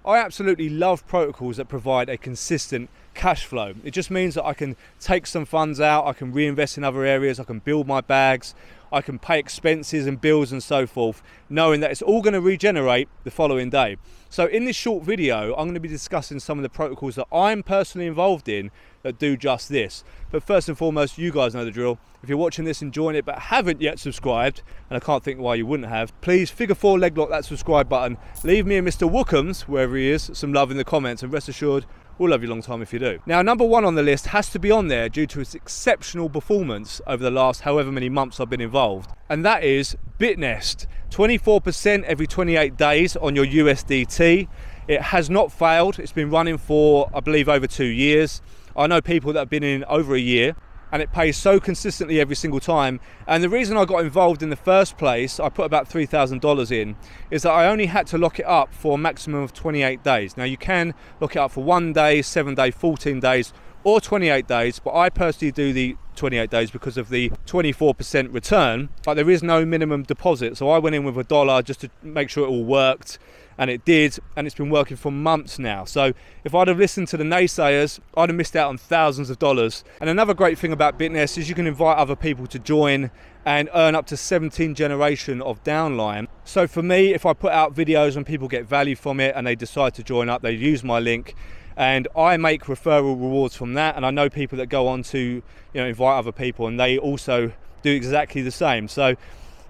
I absolutely love protocols that provide a consistent cash flow. It just means that I can take some funds out, I can reinvest in other areas, I can build my bags, I can pay expenses and bills and so forth, knowing that it's all going to regenerate the following day. So in this short video, I'm going to be discussing some of the protocols that I'm personally involved in that do just this. But first and foremost, you guys know the drill. If you're watching this, enjoying it, but haven't yet subscribed, and I can't think why you wouldn't have, please figure four leg lock that subscribe button. Leave me and Mr. Wookums, wherever he is, some love in the comments, and rest assured, we'll love you a long time if you do. Now, number one on the list has to be on there due to its exceptional performance over the last however many months I've been involved, and that is BitNest. 24% every 28 days on your USDT. It has not failed. It's been running for, I believe, over 2 years. I know people that have been in over a year, and it pays so consistently every single time. And the reason I got involved in the first place, I put about $3,000 in, is that I only had to lock it up for a maximum of 28 days. Now you can lock it up for 1 day, 7 days, 14 days, or 28 days, but I personally do the 28 days because of the 24% return, but there is no minimum deposit. So I went in with $1 just to make sure it all worked, and it did, and it's been working for months now. So if I'd have listened to the naysayers, I'd have missed out on thousands of dollars. And another great thing about BitNest is you can invite other people to join and earn up to 17 generation of downline. So for me, if I put out videos and people get value from it and they decide to join up, they use my link, and I make referral rewards from that. And I know people that go on to, invite other people, and they also do exactly the same. So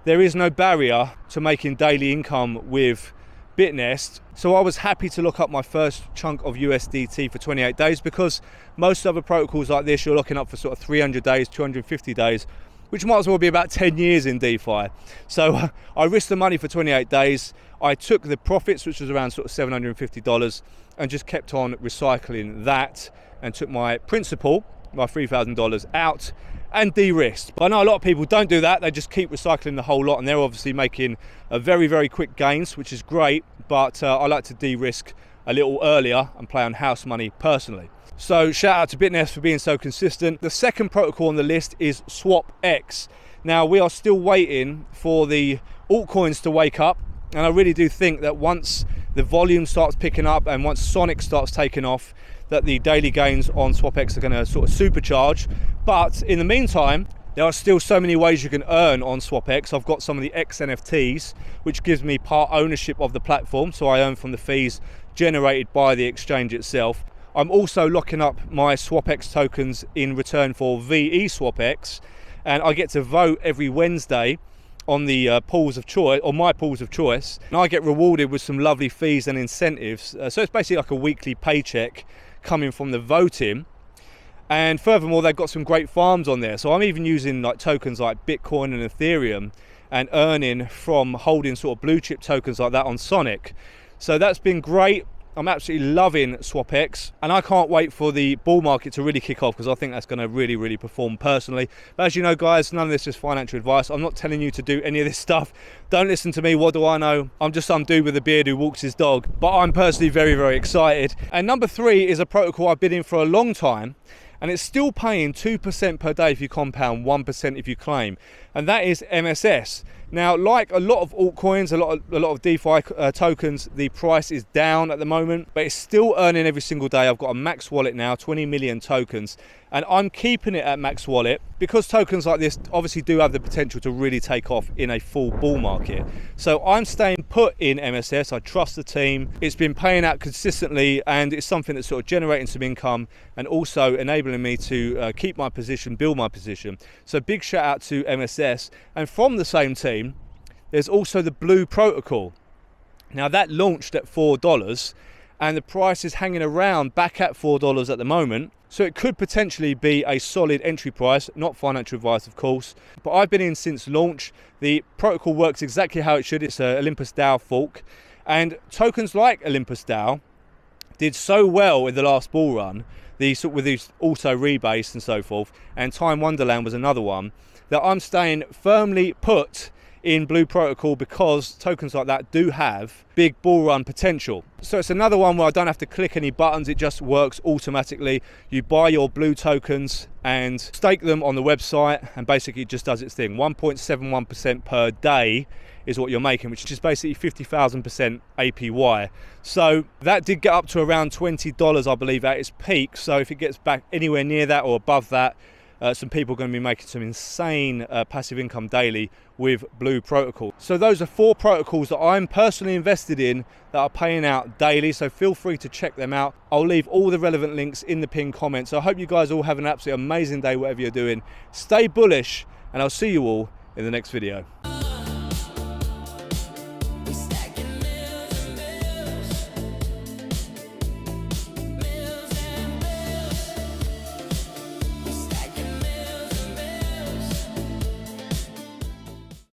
there is no barrier to making daily income with BitNest. So I was happy to look up my first chunk of USDT for 28 days, because most other protocols like this, you're looking up for sort of 300 days, 250 days, which might as well be about 10 years in DeFi. So I risked the money for 28 days. I took the profits, which was around sort of $750, and just kept on recycling that, and took my principal, my $3,000 out, and de-risked. But I know a lot of people don't do that. They just keep recycling the whole lot, and they're obviously making a very, very quick gains, which is great. But I like to de-risk a little earlier and play on house money personally. So shout out to BitNest for being so consistent. The second protocol on the list is SwapX. Now we are still waiting for the altcoins to wake up, and I really do think that once the volume starts picking up and once Sonic starts taking off, that the daily gains on SwapX are going to sort of supercharge. But in the meantime, there are still so many ways you can earn on SwapX. I've got some of the X NFTs, which gives me part ownership of the platform, so I earn from the fees generated by the exchange itself. I'm also locking up my SwapX tokens in return for VE SwapX, and I get to vote every Wednesday on the pools of choice, or my pools of choice, and I get rewarded with some lovely fees and incentives. So it's basically like a weekly paycheck coming from the voting. And furthermore, they've got some great farms on there. So I'm even using like tokens like Bitcoin and Ethereum and earning from holding sort of blue chip tokens like that on Sonic. So that's been great. I'm absolutely loving SwapX, and I can't wait for the bull market to really kick off, because I think that's going to really, really perform personally. But as you know, guys, none of this is financial advice. I'm not telling you to do any of this stuff. Don't listen to me. What do I know? I'm just some dude with a beard who walks his dog. But I'm personally very, very excited. And number three is a protocol I've been in for a long time, and it's still paying 2% per day if you compound, 1% if you claim, and that is MSS. Now, like a lot of altcoins, a lot of DeFi tokens, the price is down at the moment, but it's still earning every single day. I've got a max wallet now, 20 million tokens, and I'm keeping it at max wallet because tokens like this obviously do have the potential to really take off in a full bull market. So I'm staying put in MSS. I trust the team. It's been paying out consistently, and it's something that's sort of generating some income and also enabling me to keep my position, build my position. So big shout out to MSS. And from the same team, there's also the Blue protocol. Now that launched at $4, and the price is hanging around back at $4 at the moment. So it could potentially be a solid entry price, not financial advice of course, but I've been in since launch. The protocol works exactly how it should. It's a Olympus DAO fork, and tokens like Olympus DAO did so well in the last bull run, with these auto rebase and so forth, and Time Wonderland was another one, that I'm staying firmly put in Blue protocol because tokens like that do have big bull run potential. So it's another one where I don't have to click any buttons, it just works automatically. You buy your Blue tokens and stake them on the website, and basically it just does its thing. 1.71% per day is what you're making, which is basically 50,000% APY. So that did get up to around $20, I believe, at its peak. So if it gets back anywhere near that or above that, some people are going to be making some insane passive income daily with Blue Protocol. So those are 4 protocols that I'm personally invested in that are paying out daily, so feel free to check them out. I'll leave all the relevant links in the pinned comments. So I hope you guys all have an absolutely amazing day, whatever you're doing. Stay bullish, and I'll see you all in the next video.